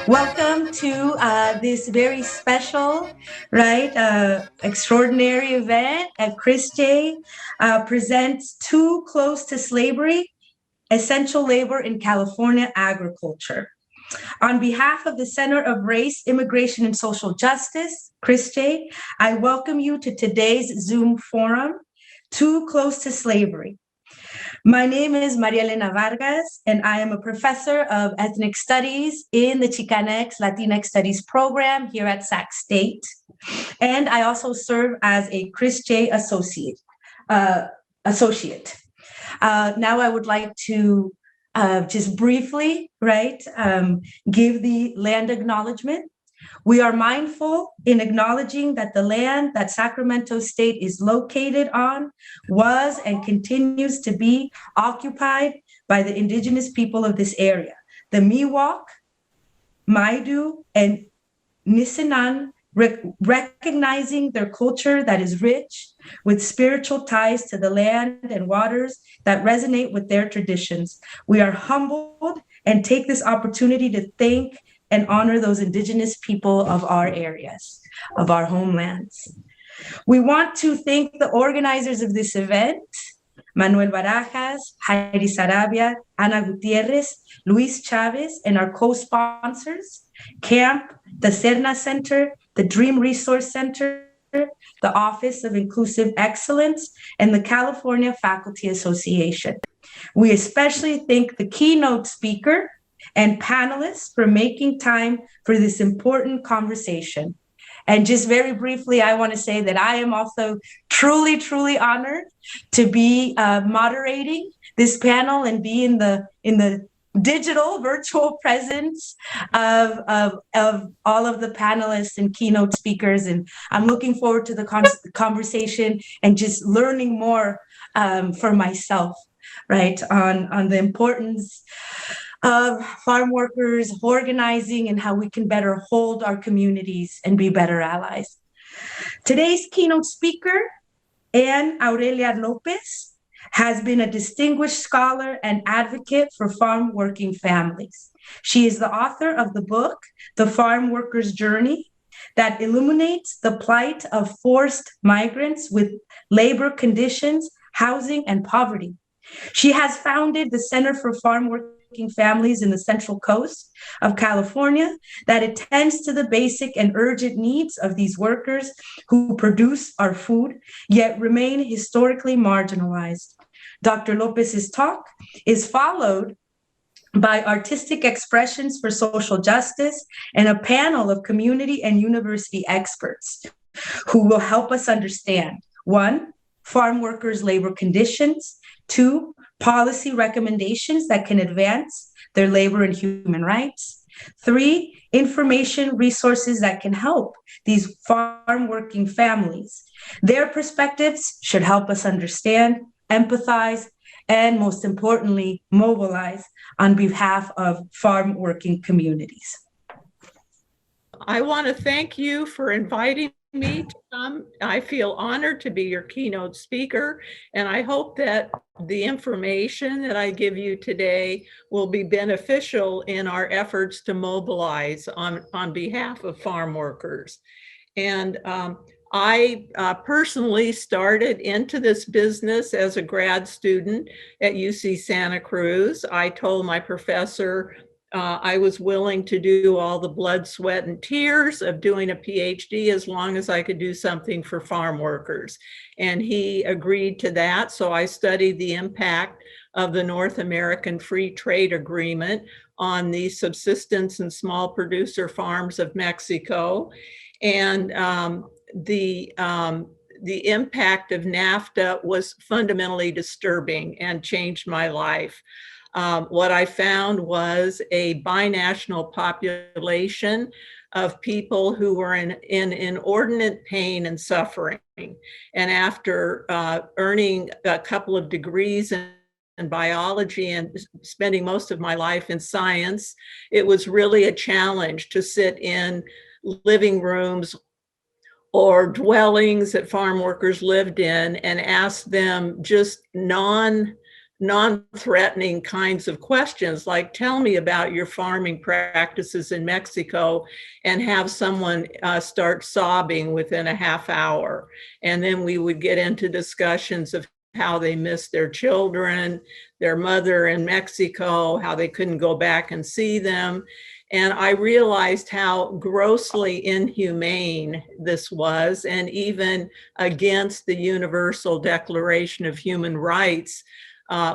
Welcome to this very special, extraordinary event at CRISJ presents Too Close to Slavery, Essential Labor in California Agriculture. On behalf of the Center of Race, Immigration, and Social Justice, CRISJ, I welcome you to today's Zoom forum, Too Close to Slavery. My name is Maria Elena Vargas, and I am a professor of ethnic studies in the Chicanx Latinx Studies program here at Sac State. And I also serve as a CRISJ associate. Now I would like to just briefly, give the land acknowledgement. We are mindful in acknowledging that the land that Sacramento State is located on was and continues to be occupied by the indigenous people of this area, the Miwok, Maidu, and Nisinan, recognizing their culture that is rich with spiritual ties to the land and waters that resonate with their traditions. We are humbled and take this opportunity to thank and honor those indigenous people of our areas, of our homelands. We want to thank the organizers of this event, Manuel Barajas, Heidi Sarabia, Ana Gutierrez, Luis Chavez, and our co-sponsors, CAMP, the Serna Center, the Dream Resource Center, the Office of Inclusive Excellence, and the California Faculty Association. We especially thank the keynote speaker and panelists for making time for this important conversation. And just very briefly, I want to say that I am also truly, truly honored to be moderating this panel and be in the digital virtual presence of all of the panelists and keynote speakers. And I'm looking forward to the conversation and just learning more for myself, on the importance of farm workers organizing and how we can better hold our communities and be better allies. Today's keynote speaker, Anne Aurelia Lopez, has been a distinguished scholar and advocate for farm working families. She is the author of the book, The Farm Worker's Journey, that illuminates the plight of forced migrants with labor conditions, housing, and poverty. She has founded the Center for Farm Working Families in the Central Coast of California that attends to the basic and urgent needs of these workers who produce our food, yet remain historically marginalized. Dr. Lopez's talk is followed by artistic expressions for social justice and a panel of community and university experts who will help us understand, 1, farm workers' labor conditions, 2, policy recommendations that can advance their labor and human rights, 3, information resources that can help these farm working families. Their perspectives should help us understand, empathize, and most importantly, mobilize on behalf of farm working communities. I want to thank you for inviting me to come. I feel honored to be your keynote speaker, and I hope that the information that I give you today will be beneficial in our efforts to mobilize on behalf of farm workers. And I personally started into this business as a grad student at UC Santa Cruz. I told my professor I was willing to do all the blood, sweat, and tears of doing a PhD as long as I could do something for farm workers. And he agreed to that. So I studied the impact of the North American Free Trade Agreement on the subsistence and small producer farms of Mexico. And the impact of Nafta was fundamentally disturbing and changed my life. What I found was a binational population of people who were in inordinate pain and suffering. And after earning a couple of degrees in biology and spending most of my life in science, it was really a challenge to sit in living rooms or dwellings that farm workers lived in and ask them just non-threatening kinds of questions, like, tell me about your farming practices in Mexico, and have someone start sobbing within a half hour. And then we would get into discussions of how they missed their children, their mother in Mexico, how they couldn't go back and see them. And I realized how grossly inhumane this was, and even against the Universal Declaration of Human Rights,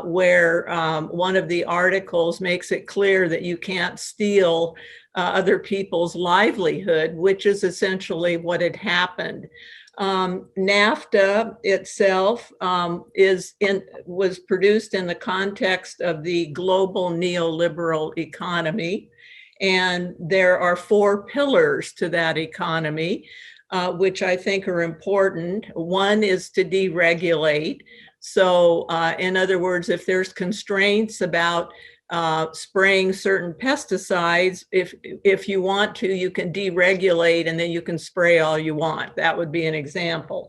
where one of the articles makes it clear that you can't steal other people's livelihood, which is essentially what had happened. NAFTA itself was produced in the context of the global neoliberal economy. And there are 4 pillars to that economy, which I think are important. One is to deregulate. So in other words, if there's constraints about spraying certain pesticides, if you want to, you can deregulate and then you can spray all you want. That would be an example.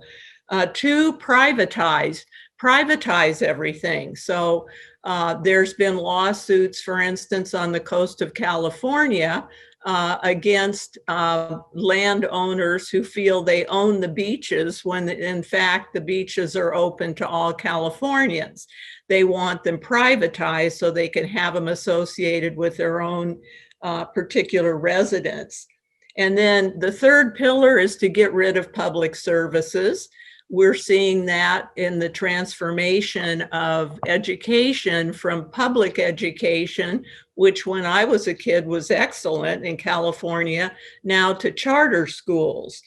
2, privatize everything. So there's been lawsuits, for instance, on the coast of California against landowners who feel they own the beaches when in fact the beaches are open to all Californians. They want them privatized so they can have them associated with their own particular residents. And then the 3rd pillar is to get rid of public services. We're seeing that in the transformation of education from public education, which when I was a kid was excellent in California, now to charter schools.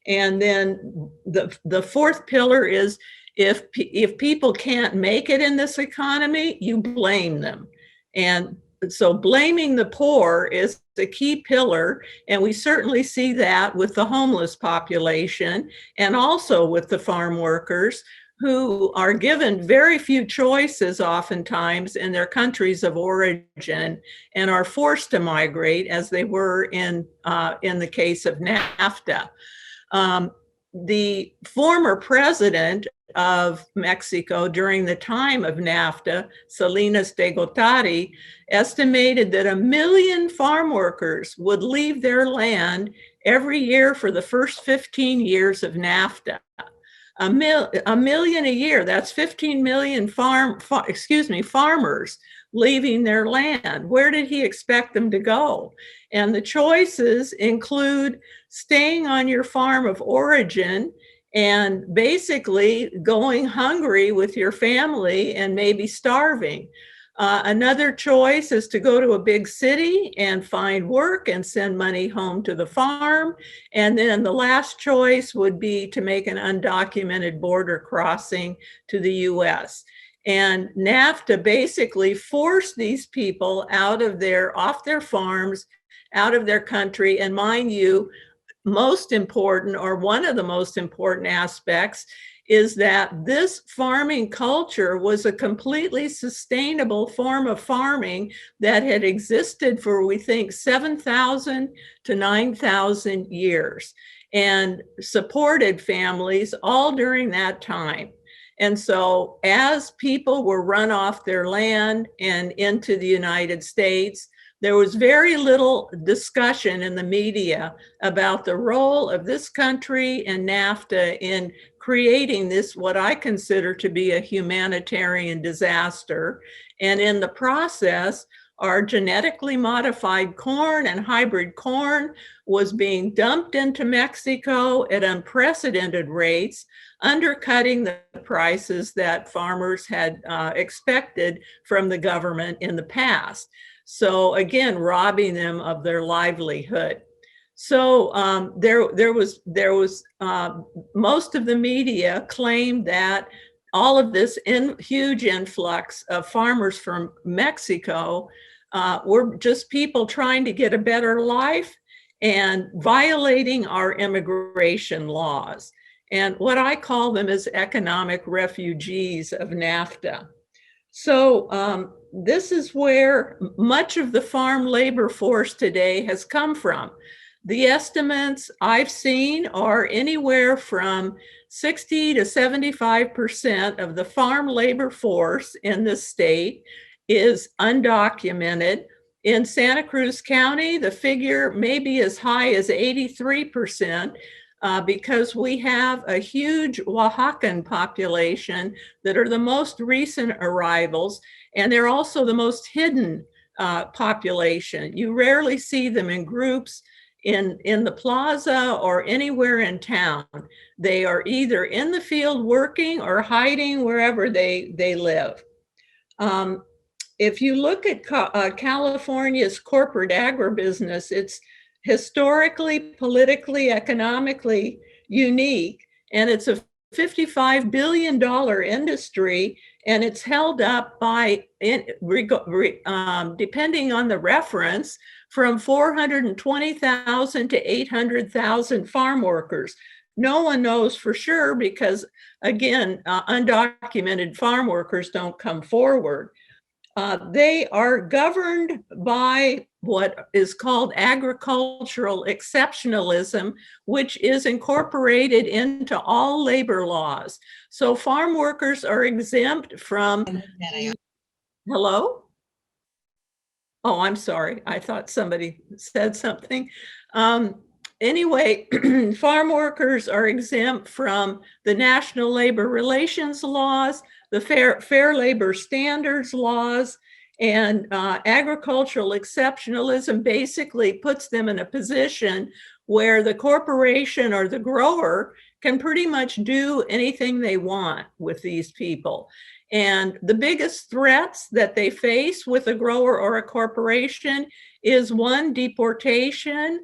And then the 4th pillar is if people can't make it in this economy, you blame them. And so blaming the poor is the key pillar, and we certainly see that with the homeless population and also with the farm workers who are given very few choices oftentimes in their countries of origin and are forced to migrate, as they were in the case of NAFTA. The former president of Mexico during the time of NAFTA, Salinas de Gortari, estimated that 1 million farm workers would leave their land every year for the first 15 years of NAFTA. A million a year, that's 15 million farmers leaving their land. Where did he expect them to go? And the choices include staying on your farm of origin and basically going hungry with your family and maybe starving. Another choice is to go to a big city and find work and send money home to the farm. And then the last choice would be to make an undocumented border crossing to the US. And NAFTA basically forced these people off their farms, out of their country. And mind you, most important, or one of the most important aspects, is that this farming culture was a completely sustainable form of farming that had existed for, we think, 7,000 to 9,000 years and supported families all during that time. And so as people were run off their land and into the United States, there was very little discussion in the media about the role of this country and NAFTA in creating this, what I consider to be a humanitarian disaster. And in the process, our genetically modified corn and hybrid corn was being dumped into Mexico at unprecedented rates, undercutting the prices that farmers had expected from the government in the past. So again, robbing them of their livelihood. So there was most of the media claimed that all of this huge influx of farmers from Mexico were just people trying to get a better life and violating our immigration laws. And what I call them is economic refugees of NAFTA. So this is where much of the farm labor force today has come from. The estimates I've seen are anywhere from 60 to 75% of the farm labor force in the state is undocumented. In Santa Cruz County, the figure may be as high as 83%. Because we have a huge Oaxacan population that are the most recent arrivals, and they're also the most hidden population. You rarely see them in groups in the plaza or anywhere in town. They are either in the field working or hiding wherever they live. If you look at California's corporate agribusiness, it's historically, politically, economically unique, and it's a $55 billion industry, and it's held up by, depending on the reference, from 420,000 to 800,000 farm workers. No one knows for sure because, again, undocumented farm workers don't come forward. They are governed by what is called agricultural exceptionalism, which is incorporated into all labor laws. So farm workers are exempt from. Hello? Oh, I'm sorry. I thought somebody said something. Anyway, farm workers are exempt from the National Labor Relations laws, the Fair Labor Standards laws, and agricultural exceptionalism basically puts them in a position where the corporation or the grower can pretty much do anything they want with these people. And the biggest threats that they face with a grower or a corporation is one, deportation,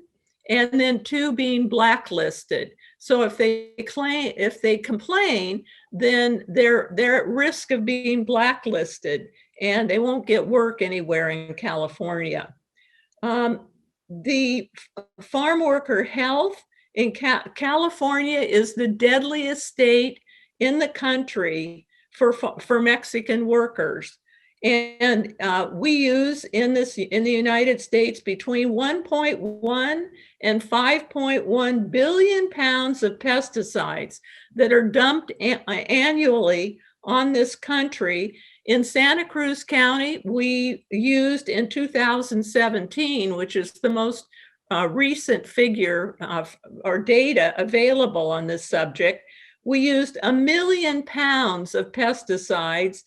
and then two, being blacklisted. So if they complain, then they're at risk of being blacklisted and they won't get work anywhere in California. The farm worker health in California is the deadliest state in the country for Mexican workers. And we use in the United States between 1.1 and 5.1 billion pounds of pesticides that are dumped annually on this country. In Santa Cruz County, we used in 2017, which is the most recent figure or data available on this subject, we used 1 million pounds of pesticides,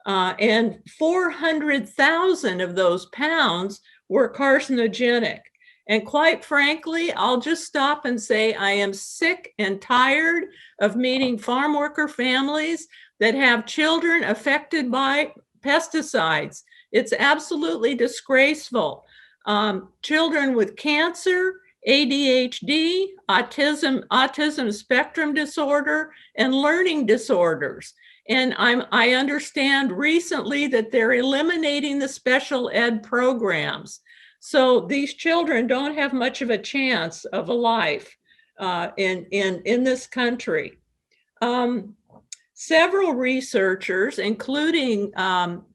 and 400,000 of those pounds were carcinogenic. And quite frankly, I'll just stop and say I am sick and tired of meeting farm worker families that have children affected by pesticides. It's absolutely disgraceful. Children with cancer, ADHD, autism spectrum disorder, and learning disorders. And I understand recently that they're eliminating the special ed programs. So these children don't have much of a chance of a life in this country. Several researchers, including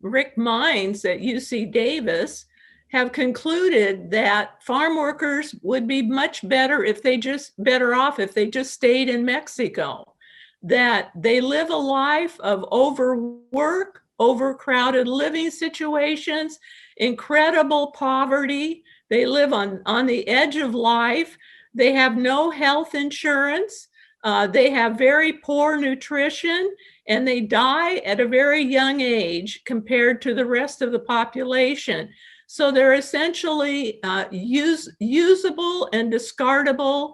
Rick Mines at UC Davis, have concluded that farm workers would be much better off if they just stayed in Mexico, that they live a life of overwork, overcrowded living situations, incredible poverty. They live on the edge of life. They have no health insurance. They have very poor nutrition, and they die at a very young age compared to the rest of the population. So they're essentially usable and discardable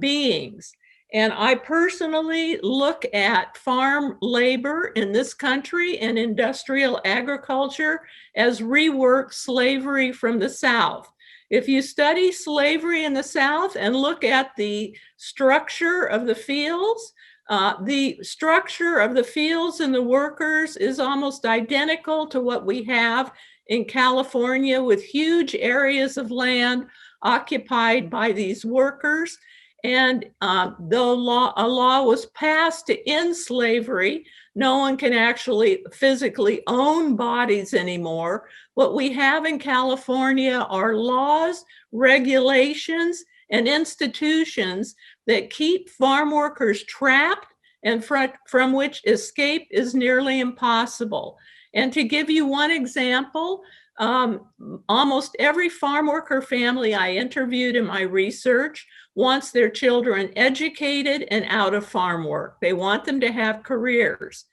beings. And I personally look at farm labor in this country and industrial agriculture as reworked slavery from the South. If you study slavery in the South and look at the structure of the fields and the workers is almost identical to what we have in California, with huge areas of land occupied by these workers. And though a law was passed to end slavery, no one can actually physically own bodies anymore. What we have in California are laws, regulations, and institutions that keep farm workers trapped and from which escape is nearly impossible. And to give you one example, almost every farm worker family I interviewed in my research wants their children educated and out of farm work. They want them to have careers.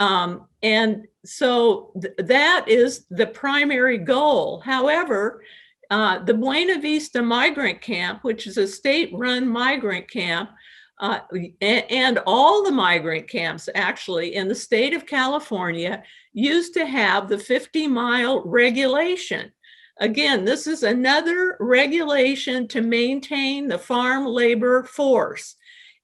And so that is the primary goal. However, the Buena Vista Migrant Camp, which is a state-run migrant camp, and all the migrant camps actually in the state of California used to have the 50-mile regulation. Again, this is another regulation to maintain the farm labor force.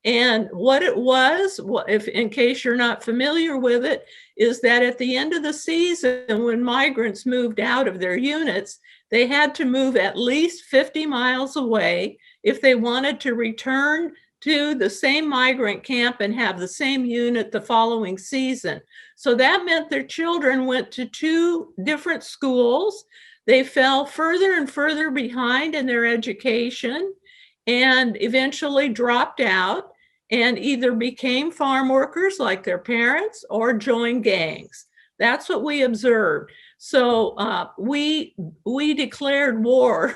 And what it was, if in case you're not familiar with it, is that at the end of the season, when migrants moved out of their units, they had to move at least 50 miles away if they wanted to return to the same migrant camp and have the same unit the following season. So that meant their children went to 2 different schools. They fell further and further behind in their education and eventually dropped out and either became farm workers like their parents or joined gangs. That's what we observed. So we declared war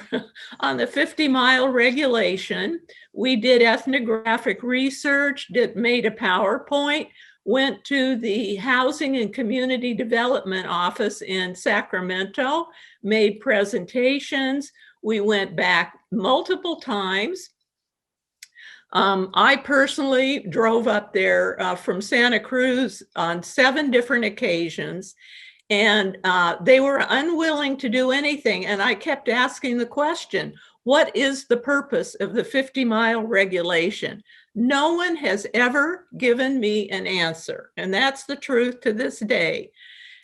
on the 50-mile regulation. We did ethnographic research, made a PowerPoint, went to the Housing and Community Development Office in Sacramento, made presentations. We went back multiple times. I personally drove up there from Santa Cruz on 7 different occasions, and they were unwilling to do anything. And I kept asking the question, what is the purpose of the 50-mile regulation? No one has ever given me an answer, and that's the truth to this day.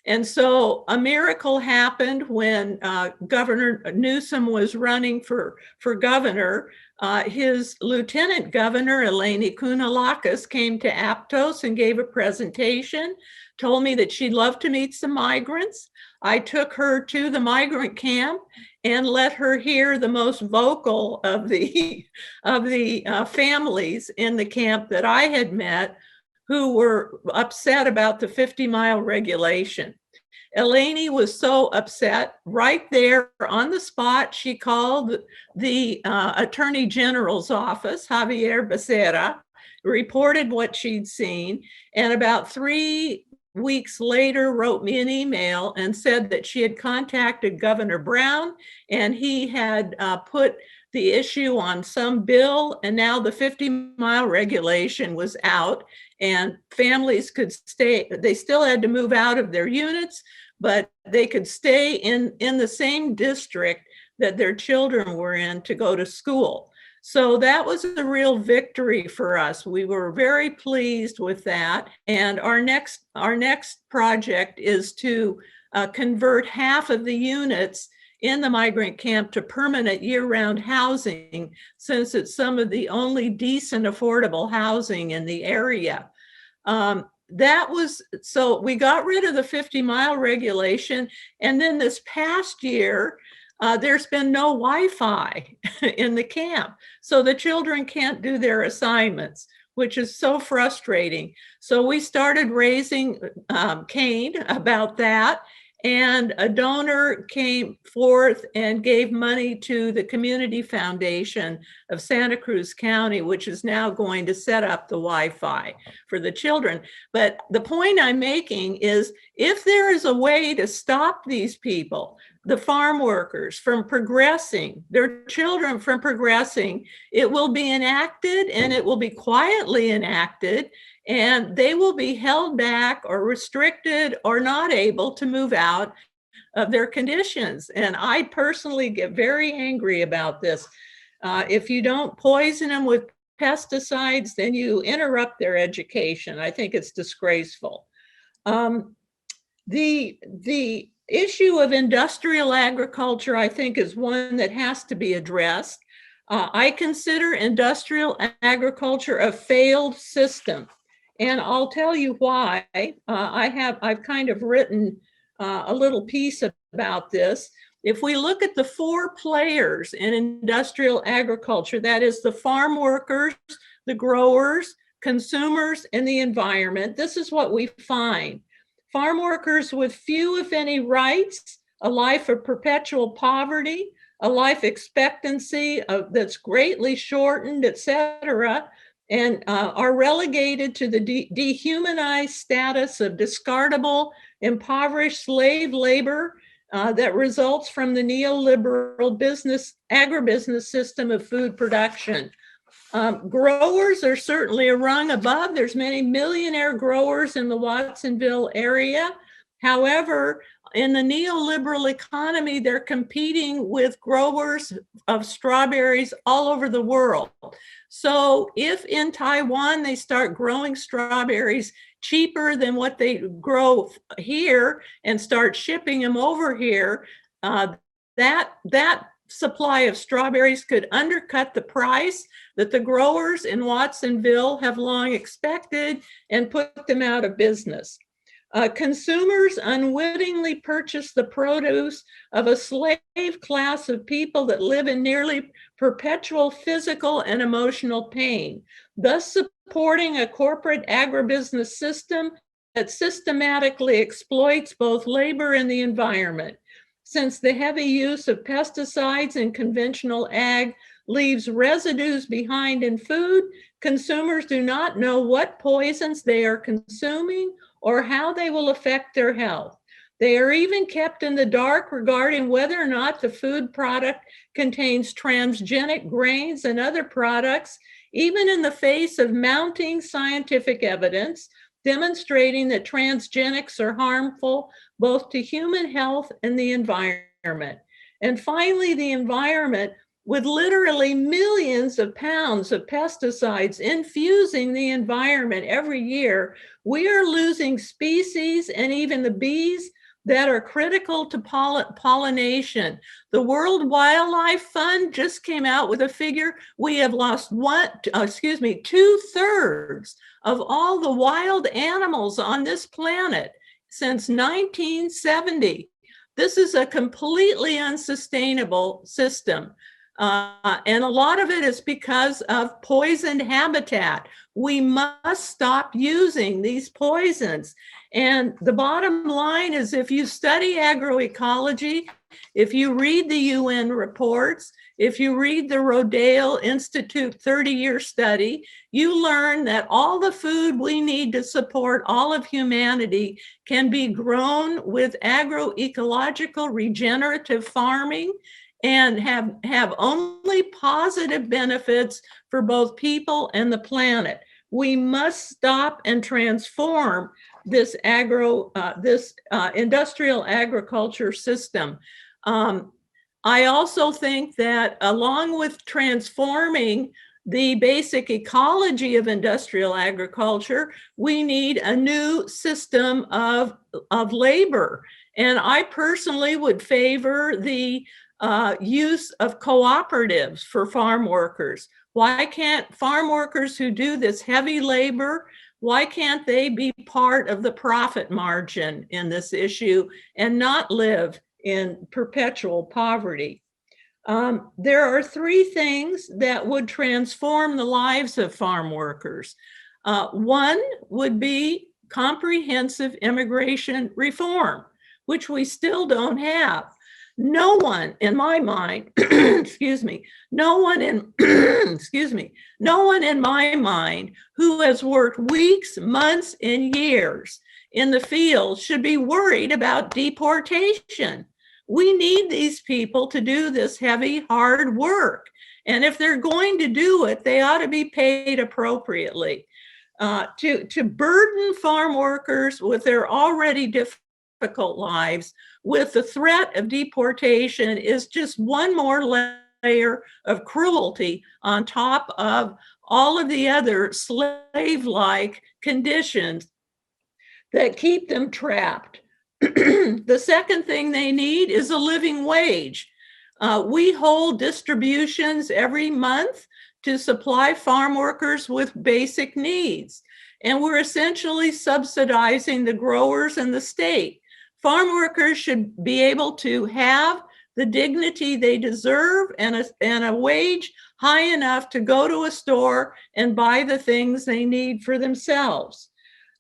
And so a miracle happened when Governor Newsom was running for governor. His lieutenant governor, Eleni Kounalakis, came to Aptos and gave a presentation, told me that she'd love to meet some migrants. I took her to the migrant camp and let her hear the most vocal of the families in the camp that I had met who were upset about the 50-mile regulation. Eleni was so upset. Right there on the spot, she called the Attorney General's office, Javier Becerra, reported what she'd seen, and about 3 weeks later wrote me an email and said that she had contacted Governor Brown and he had put the issue on some bill, and now the 50-mile regulation was out and families could stay. They still had to move out of their units, but they could stay in the same district that their children were in to go to school. So that was a real victory for us. We were very pleased with that. And our next project is to convert half of the units in the migrant camp to permanent year-round housing, since it's some of the only decent, affordable housing in the area. So we got rid of the 50-mile regulation. And then this past year, there's been no Wi-Fi in the camp. So the children can't do their assignments, which is so frustrating. So we started raising cane about that. And a donor came forth and gave money to the Community Foundation of Santa Cruz County, which is now going to set up the Wi-Fi for the children. But the point I'm making is, if there is a way to stop these people, the farm workers, from progressing, their children from progressing, it will be enacted, and it will be quietly enacted, and they will be held back or restricted or not able to move out of their conditions. And I personally get very angry about this. If you don't poison them with pesticides, then you interrupt their education. I think it's disgraceful. The issue of industrial agriculture, I think, is one that has to be addressed. I consider industrial agriculture a failed system. And I'll tell you why. I've kind of written a little piece about this. If we look at the four players in industrial agriculture, that is the farm workers, the growers, consumers, and the environment, this is what we find. Farm workers with few, if any, rights, a life of perpetual poverty, a life expectancy that's greatly shortened, etc., and are relegated to the dehumanized status of discardable, impoverished slave labor that results from the neoliberal agribusiness system of food production. Growers are certainly a rung above. There's many millionaire growers in the Watsonville area. However, in the neoliberal economy, they're competing with growers of strawberries all over the world. So if in Taiwan they start growing strawberries cheaper than what they grow here and start shipping them over here, that supply of strawberries could undercut the price that the growers in Watsonville have long expected and put them out of business. Consumers unwittingly purchase the produce of a slave class of people that live in nearly perpetual physical and emotional pain, thus supporting a corporate agribusiness system that systematically exploits both labor and the environment. Since the heavy use of pesticides in conventional ag leaves residues behind in food, consumers do not know what poisons they are consuming or how they will affect their health. They are even kept in the dark regarding whether or not the food product contains transgenic grains and other products, even in the face of mounting scientific evidence demonstrating that transgenics are harmful both to human health and the environment. And finally, the environment, with literally millions of pounds of pesticides infusing the environment every year, we are losing species and even the bees that are critical to pollination. The World Wildlife Fund just came out with a figure. We have lost 2/3 of all the wild animals on this planet since 1970. This is a completely unsustainable system. And a lot of it is because of poisoned habitat. We must stop using these poisons. And the bottom line is, if you study agroecology, if you read the UN reports, if you read the Rodale Institute 30-year study, you learn that all the food we need to support all of humanity can be grown with agroecological regenerative farming and have only positive benefits for both people and the planet. We must stop and transform this industrial agriculture system. I also think that along with transforming the basic ecology of industrial agriculture, we need a new system of labor. And I personally would favor the use of cooperatives for farm workers. Why can't farm workers who do this heavy labor, why can't they be part of the profit margin in this issue and not live in perpetual poverty? There are three things that would transform the lives of farm workers. One would be comprehensive immigration reform, which we still don't have. No one in my mind, no one in my mind who has worked weeks, months, and years in the field should be worried about deportation. We need these people to do this heavy, hard work. And if they're going to do it, they ought to be paid appropriately. To burden farm workers with their already difficult lives with the threat of deportation is just one more layer of cruelty on top of all of the other slave-like conditions that keep them trapped. The second thing they need is a living wage. We hold distributions every month to supply farm workers with basic needs, and we're essentially subsidizing the growers and the state. Farm workers should be able to have the dignity they deserve and a wage high enough to go to a store and buy the things they need for themselves.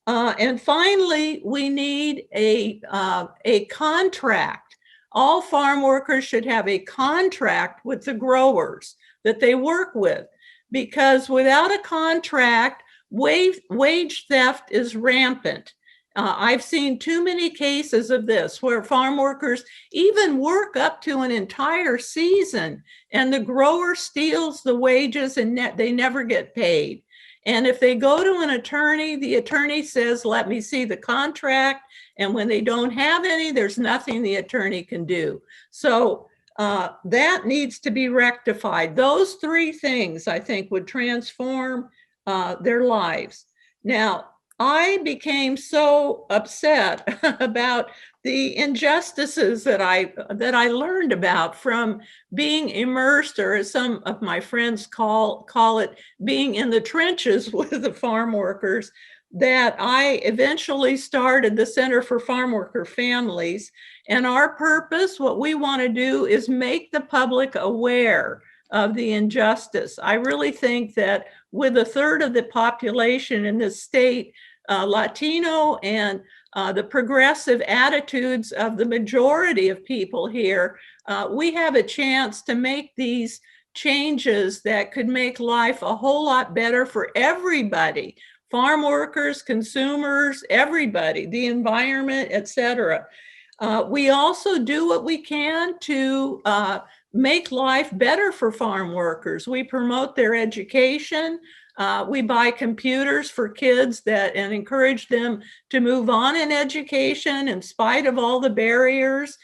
And finally, we need a contract. All farm workers should have a contract with the growers that they work with, because without a contract, wage theft is rampant. I've seen too many cases of this where farm workers even work up to an entire season and the grower steals the wages and they never get paid. And if they go to an attorney, the attorney says, let me see the contract. And when they don't have any, there's nothing the attorney can do. So that needs to be rectified. Those three things, I think, would transform their lives. Now, I became so upset about the injustices that I learned about from being immersed, or as some of my friends call it, being in the trenches with the farm workers, that I eventually started the Center for Farm Worker Families. And our purpose, what we want to do, is make the public aware of the injustice. I really think that with a third of the population in this state, Latino, and the progressive attitudes of the majority of people here, we have a chance to make these changes that could make life a whole lot better for everybody. Farm workers, consumers, everybody, the environment, etc. We also do what we can to make life better for farm workers. We promote their education. We buy computers for kids and encourage them to move on in education in spite of all the barriers.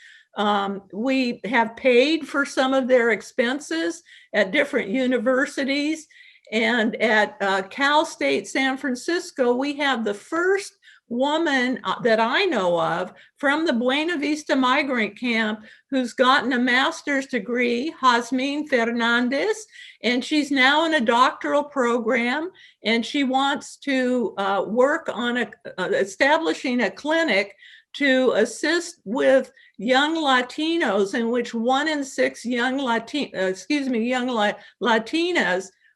We have paid for some of their expenses at different universities. And at Cal State San Francisco, we have the first woman that I know of from the Buena Vista migrant camp who's gotten a master's degree, Jasmine Fernandez, and she's now in a doctoral program, and she wants to work on establishing a clinic to assist with young Latinos, in which 1 in 6 young Latinas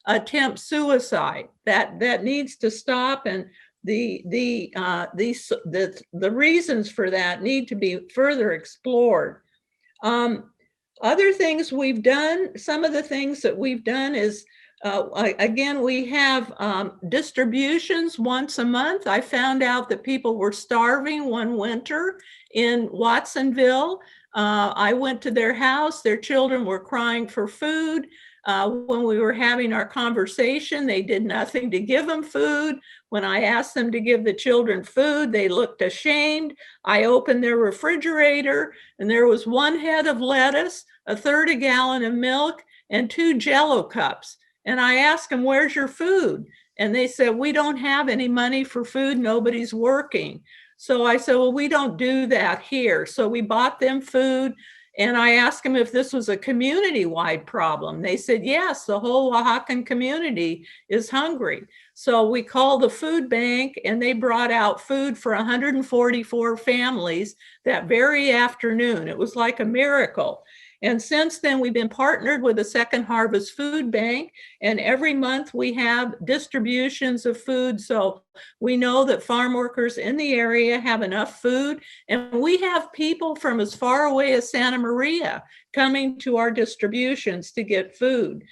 attempt suicide. That needs to stop, and the reasons for that need to be further explored. Other things we've done, some of the things that we've done is, again, we have distributions once a month. I found out that people were starving one winter in Watsonville. I went to their house. Their children were crying for food. When we were having our conversation, they did nothing to give them food. When I asked them to give the children food, they looked ashamed. I opened their refrigerator, and there was 1 head of lettuce, 1/3 a gallon of milk, and 2 Jell-O cups. And I asked them, where's your food? And they said, we don't have any money for food. Nobody's working. So I said, well, we don't do that here. So we bought them food. And I asked them if this was a community-wide problem. They said, yes, the whole Oaxacan community is hungry. So we called the food bank, and they brought out food for 144 families that very afternoon. It was like a miracle. And since then, we've been partnered with the Second Harvest Food Bank, and every month we have distributions of food. So we know that farm workers in the area have enough food, and we have people from as far away as Santa Maria coming to our distributions to get food.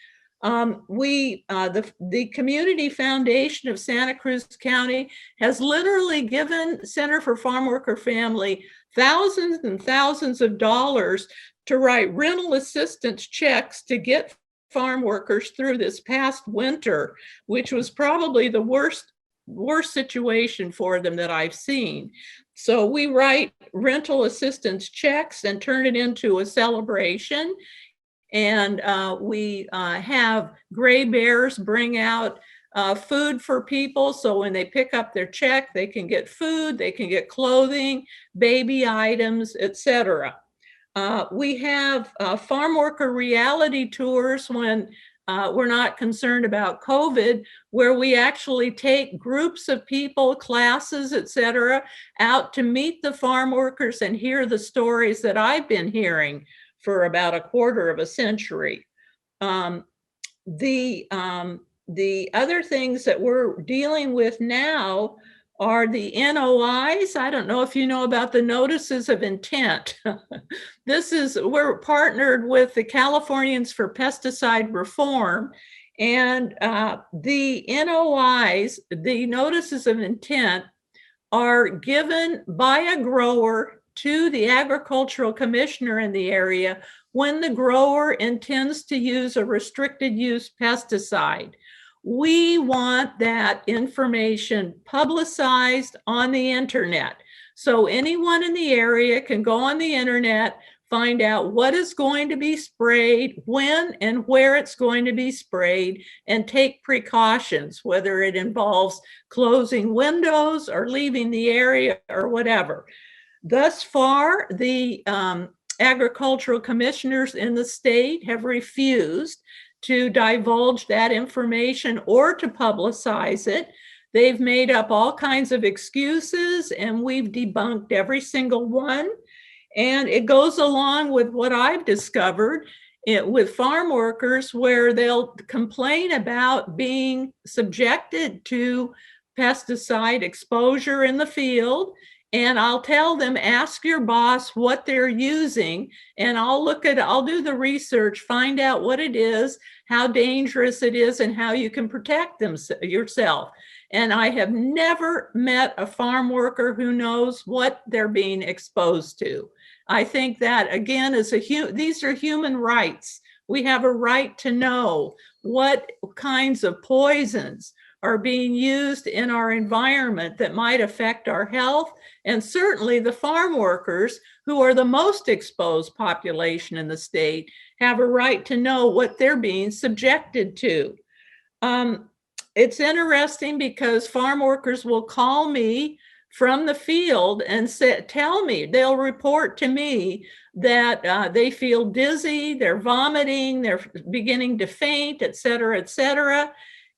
The Community Foundation of Santa Cruz County has literally given Center for Farm Worker Family thousands and thousands of dollars to write rental assistance checks to get farm workers through this past winter, which was probably the worst situation for them that I've seen. So we write rental assistance checks and turn it into a celebration. And we have Gray Bears bring out food for people. So when they pick up their check, they can get food, they can get clothing, baby items, etc. We have farm worker reality tours when we're not concerned about COVID, where we actually take groups of people, classes, etc., out to meet the farm workers and hear the stories that I've been hearing for about a quarter of a century. The other things that we're dealing with now are the NOIs. I don't know if you know about the notices of intent. We're partnered with the Californians for Pesticide Reform, and the NOIs, the notices of intent, are given by a grower to the agricultural commissioner in the area when the grower intends to use a restricted use pesticide. We want that information publicized on the internet. So anyone in the area can go on the internet, find out what is going to be sprayed, when and where it's going to be sprayed, and take precautions, whether it involves closing windows or leaving the area or whatever. Thus far, the agricultural commissioners in the state have refused to divulge that information or to publicize it. They've made up all kinds of excuses, and we've debunked every single one. And it goes along with what I've discovered with farm workers, where they'll complain about being subjected to pesticide exposure in the field. And I'll tell them, ask your boss what they're using, and I'll do the research, find out what it is, how dangerous it is, and how you can protect yourself. And I have never met a farm worker who knows what they're being exposed to. I think that, again, these are human rights. We have a right to know what kinds of poisons are being used in our environment that might affect our health. And certainly the farm workers, who are the most exposed population in the state, have a right to know what they're being subjected to. It's interesting because farm workers will call me from the field and tell me, they'll report to me that they feel dizzy, they're vomiting, they're beginning to faint, et cetera, et cetera.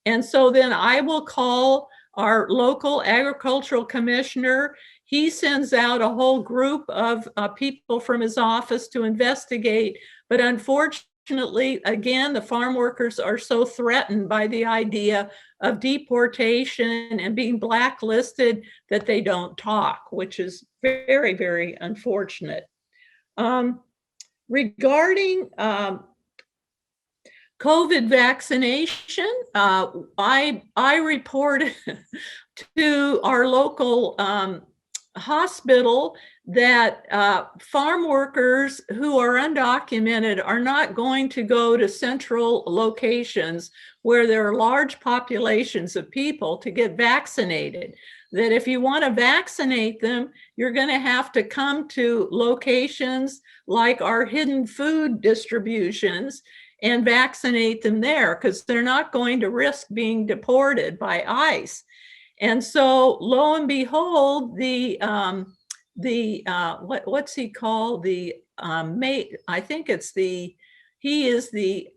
And so then I will call our local agricultural commissioner. He sends out a whole group of people from his office to investigate. But unfortunately, again, the farm workers are so threatened by the idea of deportation and being blacklisted that they don't talk, which is very, very unfortunate. Regarding COVID vaccination, I reported to our local hospital that farm workers who are undocumented are not going to go to central locations where there are large populations of people to get vaccinated. That if you want to vaccinate them, you're going to have to come to locations like our hidden food distributions and vaccinate them there, because they're not going to risk being deported by ICE. And so, lo and behold, what's he called? I think it's he is the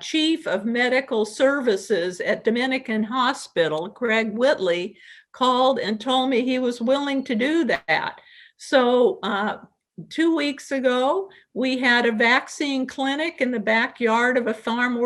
chief of medical services at Dominican Hospital, Craig Whitley, called and told me he was willing to do that. So 2 weeks ago, we had a vaccine clinic in the backyard of a farm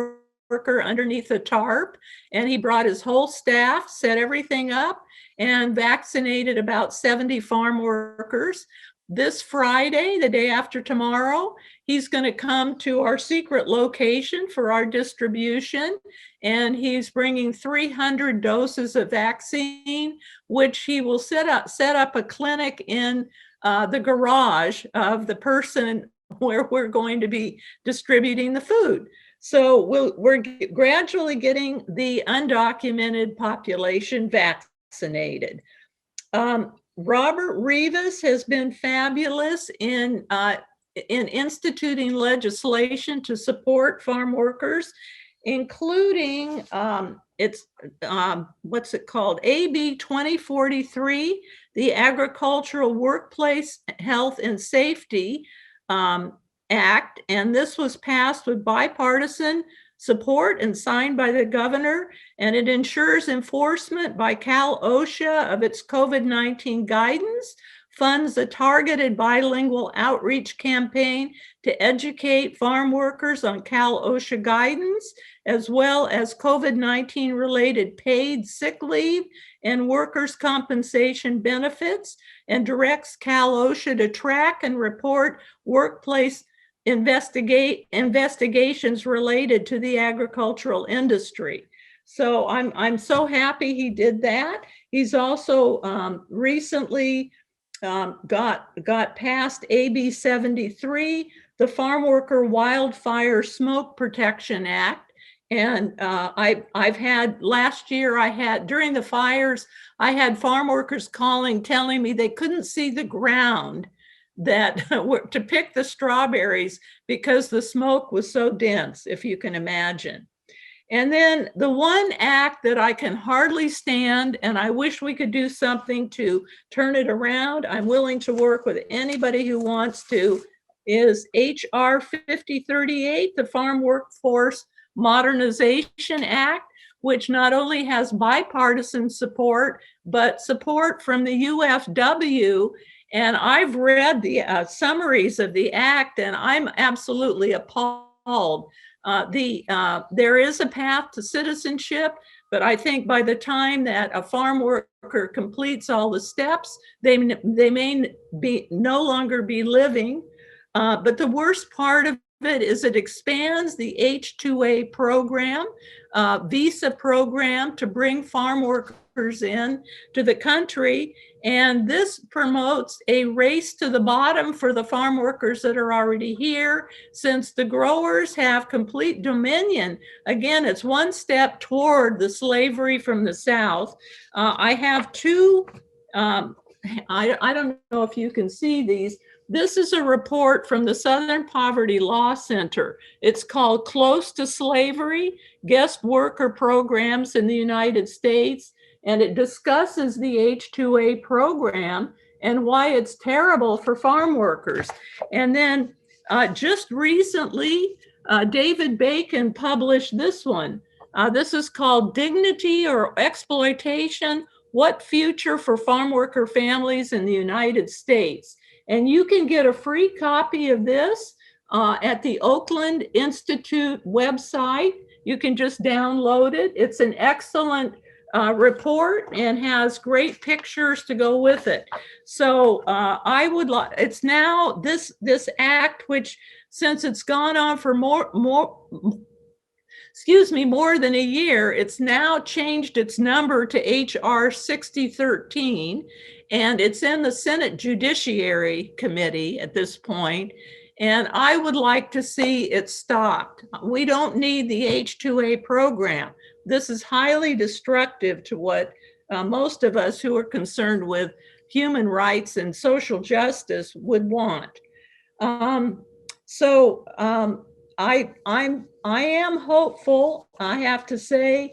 worker underneath a tarp, and he brought his whole staff, set everything up, and vaccinated about 70 farm workers. This Friday, the day after tomorrow, he's going to come to our secret location for our distribution, and he's bringing 300 doses of vaccine, which he will set up a clinic in the garage of the person where we're going to be distributing the food. So we're gradually getting the undocumented population vaccinated. Robert Rivas has been fabulous in instituting legislation to support farm workers, including what's it called? AB 2043, the Agricultural Workplace Health and Safety Act. And this was passed with bipartisan support and signed by the governor, and it ensures enforcement by Cal OSHA of its COVID-19 guidance funds a targeted bilingual outreach campaign to educate farm workers on Cal OSHA guidance, as well as COVID-19 related paid sick leave and workers' compensation benefits, and directs Cal OSHA to track and report workplace investigations related to the agricultural industry. So I'm so happy he did that. He's also recently got past AB 73, the Farm Worker Wildfire Smoke Protection Act. And I've had, last year during the fires, I had farm workers calling, telling me they couldn't see the ground to pick the strawberries because the smoke was so dense, if you can imagine. And then the one act that I can hardly stand, and I wish we could do something to turn it around, I'm willing to work with anybody who wants to, is HR 5038, the Farm Workforce Modernization Act, which not only has bipartisan support, but support from the UFW. And I've read the summaries of the act, and I'm absolutely appalled. There is a path to citizenship, but I think by the time that a farm worker completes all the steps, they may no longer be living. But the worst part of it is it expands the H-2A program, visa program, to bring farm workers in to the country. And this promotes a race to the bottom for the farm workers that are already here, since the growers have complete dominion. Again, it's one step toward the slavery from the South. I have two, I don't know if you can see these. This is a report from the Southern Poverty Law Center. It's called Close to Slavery, Guest Worker Programs in the United States. And it discusses the H-2A program and why it's terrible for farm workers. And then just recently, David Bacon published this one. This is called Dignity or Exploitation: What Future for Farm Worker Families in the United States? And you can get a free copy of this at the Oakland Institute website. You can just download it. It's an excellent report and has great pictures to go with it. So I would like, it's now this act, which since it's gone on for more than a year, it's now changed its number to HR 6013, and it's in the Senate Judiciary Committee at this point. And I would like to see it stopped. We don't need the H-2A program. This is highly destructive to what most of us who are concerned with human rights and social justice would want. I am hopeful, I have to say,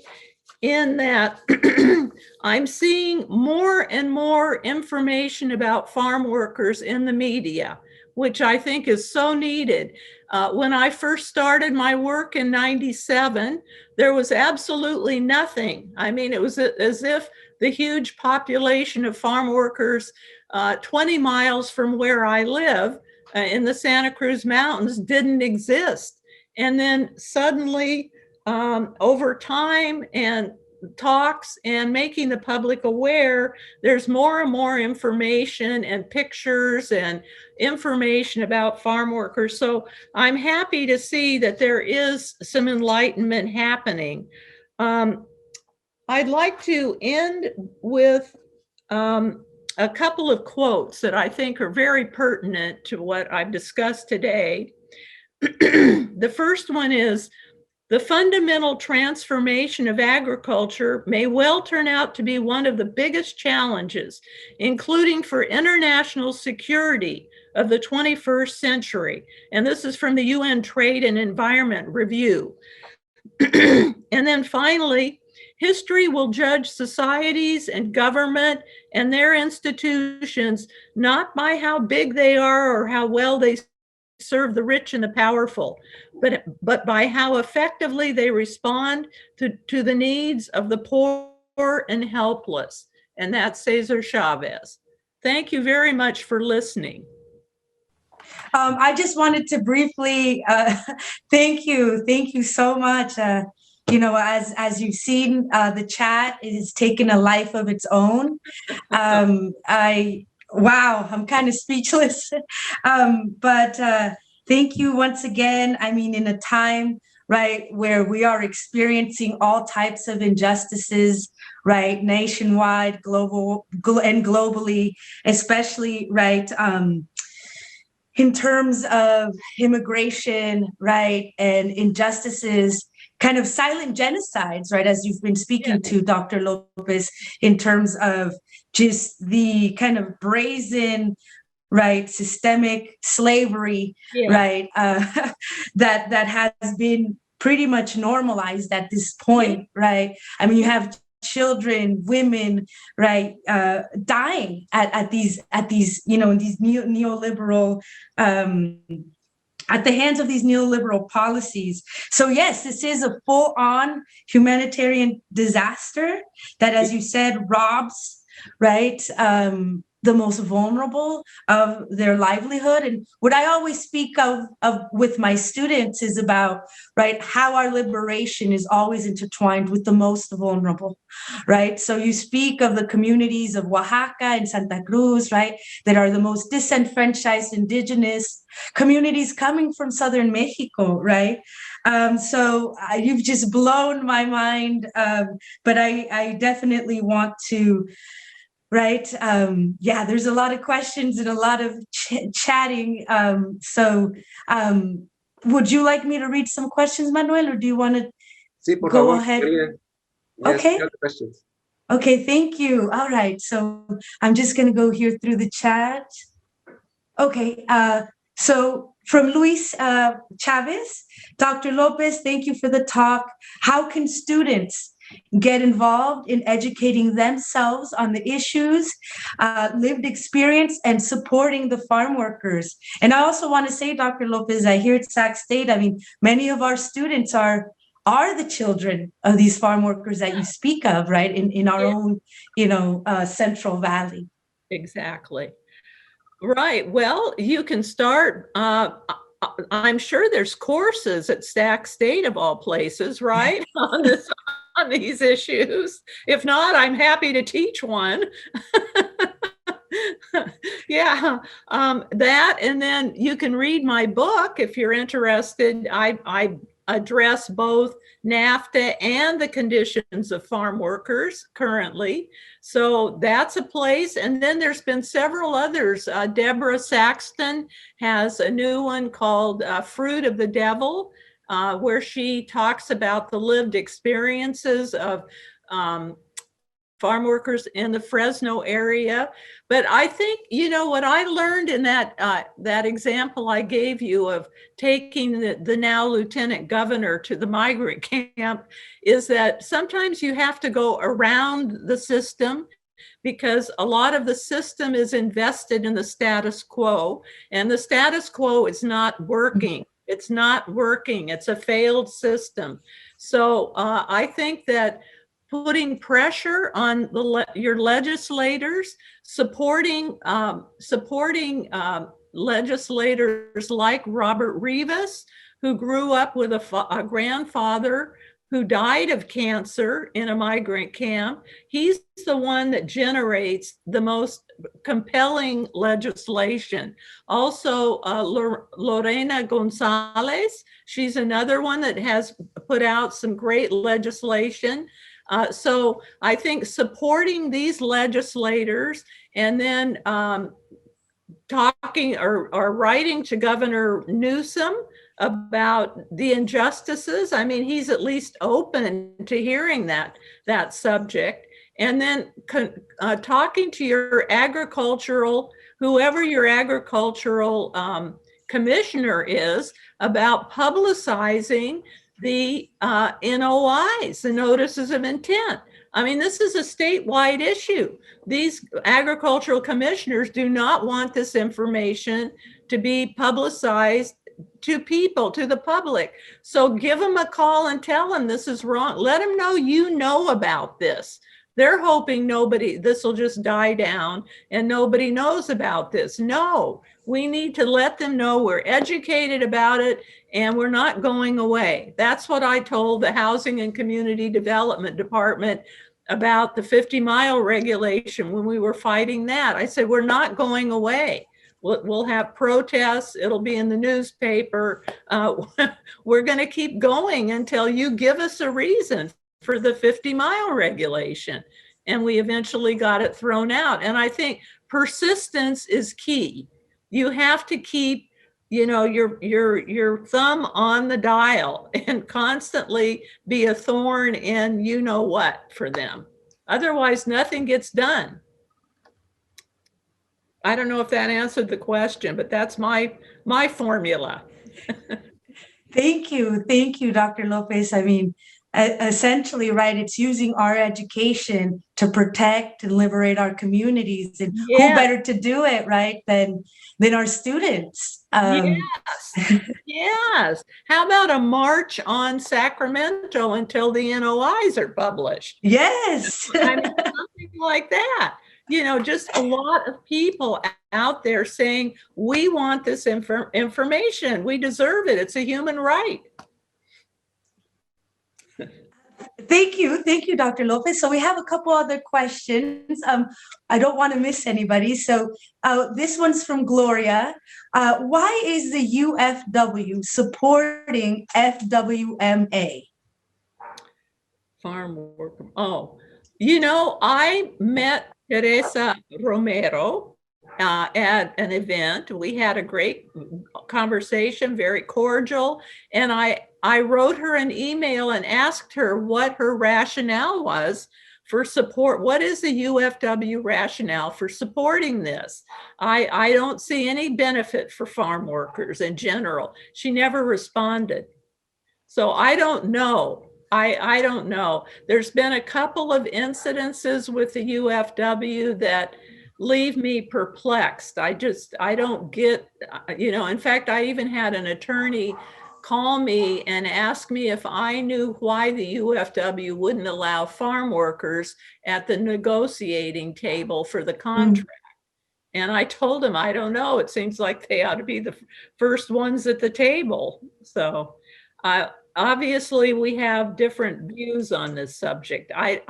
in that I'm seeing more and more information about farm workers in the media, which I think is so needed. When I first started my work in '97, there was absolutely nothing. I mean, it was as if the huge population of farm workers 20 miles from where I live in the Santa Cruz Mountains didn't exist. And then suddenly, over time and talks and making the public aware, there's more and more information and pictures and information about farm workers. So I'm happy to see that there is some enlightenment happening. I'd like to end with a couple of quotes that I think are very pertinent to what I've discussed today. The first one is, "The fundamental transformation of agriculture may well turn out to be one of the biggest challenges, including for international security of the 21st century." And this is from the UN Trade and Environment Review. And then finally, "History will judge societies and government and their institutions not by how big they are or how well they serve the rich and the powerful, but by how effectively they respond to the needs of the poor and helpless." And that's Cesar Chavez. Thank you very much for listening. I just wanted to briefly thank you so much. As you've seen, the chat is taking a life of its own. Wow, I'm kind of speechless. But thank you once again. I mean, in a time, right, where we are experiencing all types of injustices, right, nationwide, and globally, especially, right, in terms of immigration, right, and injustices, kind of silent genocides, right, as you've been speaking to, Dr. Lopez, in terms of just the kind of brazen, right, systemic slavery, right, that has been pretty much normalized at this point, right? I mean, you have children, women, right, dying at these, in these neoliberal, at the hands of these neoliberal policies. So yes, this is a full-on humanitarian disaster that, as you said, robs, right, the most vulnerable of their livelihood. And what I always speak of with my students is about, right, how our liberation is always intertwined with the most vulnerable, right? So you speak of the communities of Oaxaca and Santa Cruz, right, that are the most disenfranchised indigenous communities coming from Southern Mexico, right? So you've just blown my mind, but I definitely want to, right? There's a lot of questions and a lot of chatting. Would you like me to read some questions, Manuel, or do you want to go ahead? Yes, okay. Questions. Okay, thank you. All right, so I'm just going to go here through the chat. Okay, so from Luis Chavez, Dr. Lopez, thank you for the talk. How can students get involved in educating themselves on the issues, lived experience, and supporting the farm workers? And I also want to say, Dr. Lopez, I hear at Sac State, I mean, many of our students are the children of these farm workers that you speak of, right, in our own, Central Valley. Exactly. Right. Well, you can start. I'm sure there's courses at Sac State of all places, right, on these issues. If not, I'm happy to teach one. That, and then you can read my book if you're interested. I address both Nafta and the conditions of farm workers currently. So that's a place. And then there's been several others. Deborah Saxton has a new one called Fruit of the Devil, where she talks about the lived experiences of farm workers in the Fresno area. But I think, what I learned in that example I gave you of taking the now lieutenant governor to the migrant camp is that sometimes you have to go around the system, because a lot of the system is invested in the status quo, and the status quo is not working. It's not working. It's a failed system. So I think that putting pressure on your legislators, supporting legislators like Robert Rivas, who grew up with a grandfather who died of cancer in a migrant camp. He's the one that generates the most compelling legislation. Also, Lorena Gonzalez, she's another one that has put out some great legislation. So I think supporting these legislators and then talking or writing to Governor Newsom about the injustices. I mean, he's at least open to hearing that subject. And then talking to your whoever your agricultural commissioner is, about publicizing the NOIs, the notices of intent. I mean, this is a statewide issue. These agricultural commissioners do not want this information to be publicized to people, to the public. So give them a call and tell them this is wrong. Let them know you know about this, They're hoping this will just die down and nobody knows about this. No, we need to let them know we're educated about it and we're not going away. That's what I told the Housing and Community Development Department about the 50-mile regulation when we were fighting that. I said, we're not going away. We'll have protests. It'll be in the newspaper. We're going to keep going until you give us a reason for the 50-mile regulation. And we eventually got it thrown out. And I think persistence is key. You have to keep, your thumb on the dial and constantly be a thorn in you know what for them. Otherwise, nothing gets done. I don't know if that answered the question, but that's my formula. Thank you, Dr. Lopez. I mean, essentially, right, it's using our education to protect and liberate our communities. And who better to do it, right, than our students? Yes. How about a march on Sacramento until the NOIs are published? Yes. I mean, something like that. Just a lot of people out there saying, we want this information. We deserve it. It's a human right. Thank you, Dr. Lopez. So we have a couple other questions. I don't want to miss anybody. So this one's from Gloria. Why is the UFW supporting FWMA? Farm worker. Oh, I met Teresa Romero at an event. We had a great conversation, very cordial. And I wrote her an email and asked her what her rationale was for support. What is the UFW rationale for supporting this? I don't see any benefit for farm workers in general. She never responded. So I don't know. I don't know. There's been a couple of incidences with the UFW that leave me perplexed. I don't get, in fact, I even had an attorney call me and ask me if I knew why the UFW wouldn't allow farm workers at the negotiating table for the contract. And I told him, I don't know. It seems like they ought to be the first ones at the table. So obviously we have different views on this subject. I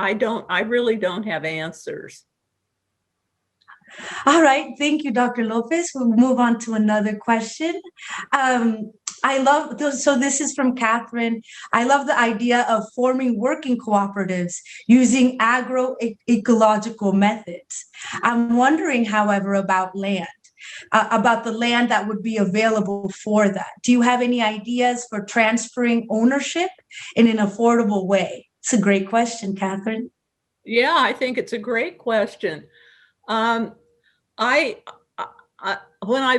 really don't have answers. All right. Thank you, Dr. Lopez. We'll move on to another question. So this is from Catherine. I love the idea of forming working cooperatives using agroecological methods. I'm wondering, however, about land. About the land that would be available for that. Do you have any ideas for transferring ownership in an affordable way? It's a great question, Catherine. Yeah, I think it's a great question. When I've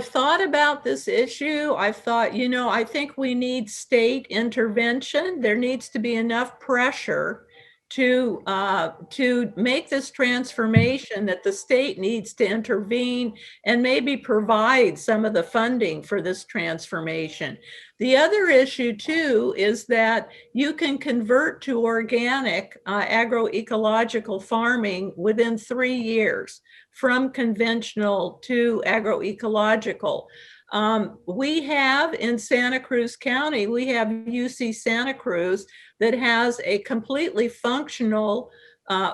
thought about this issue, I've thought, I think we need state intervention. There needs to be enough pressure to make this transformation that the state needs to intervene and maybe provide some of the funding for this transformation. The other issue too is that you can convert to organic agroecological farming within 3 years from conventional to agroecological. We have in Santa Cruz County, we have UC Santa Cruz that has a completely functional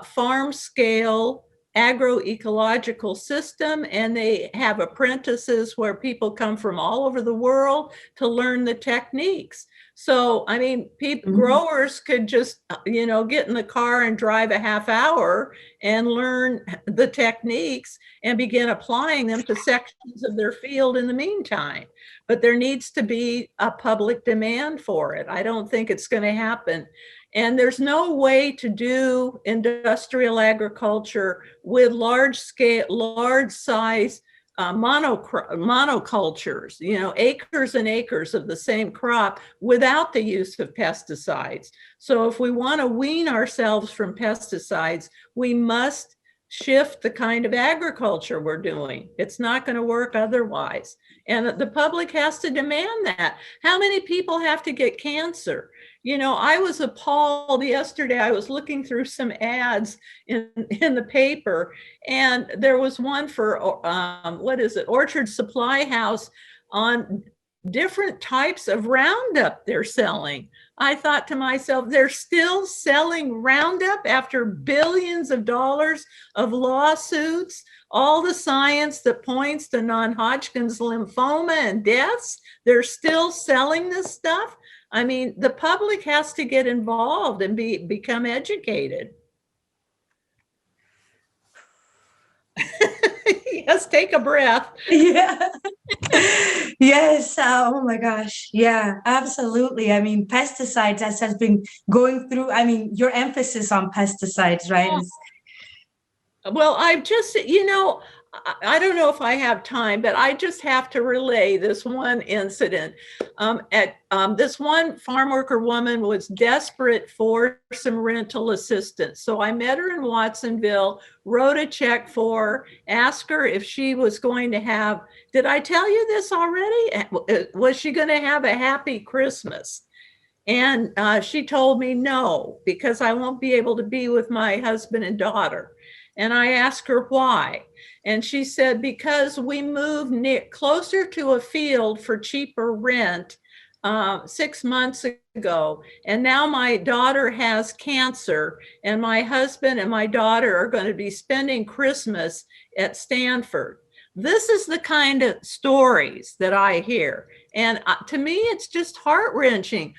farm scale agroecological system, and they have apprentices where people come from all over the world to learn the techniques. So, I mean, growers could just, get in the car and drive a half hour and learn the techniques and begin applying them to sections of their field in the meantime. But there needs to be a public demand for it. I don't think it's going to happen. And there's no way to do industrial agriculture with large size monocultures, acres and acres of the same crop without the use of pesticides. So if we want to wean ourselves from pesticides, we must shift the kind of agriculture we're doing. It's not going to work otherwise. And the public has to demand that. How many people have to get cancer? You know, I was appalled yesterday. I was looking through some ads in the paper, and there was one for, what is it, Orchard Supply House, on different types of Roundup they're selling. I thought to myself, they're still selling Roundup after billions of dollars of lawsuits, all the science that points to non-Hodgkin's lymphoma and deaths. They're still selling this stuff. I mean, the public has to get involved and become educated. Yes, take a breath. Yeah. Yes. Oh my gosh. Yeah, absolutely. I mean, pesticides, as has been going through, I mean, your emphasis on pesticides, right? Well, I've just, you know, I don't know if I have time, but I just have to relay this one incident. This one farm worker woman was desperate for some rental assistance. So I met her in Watsonville, wrote a check for her, asked her if she was going to have, did I tell you this already? Was she going to have a happy Christmas? And she told me no, because I won't be able to be with my husband and daughter. And I asked her why. And she said, because we moved closer to a field for cheaper rent 6 months ago. And now my daughter has cancer, and my husband and my daughter are going to be spending Christmas at Stanford. This is the kind of stories that I hear. And to me, it's just heart-wrenching.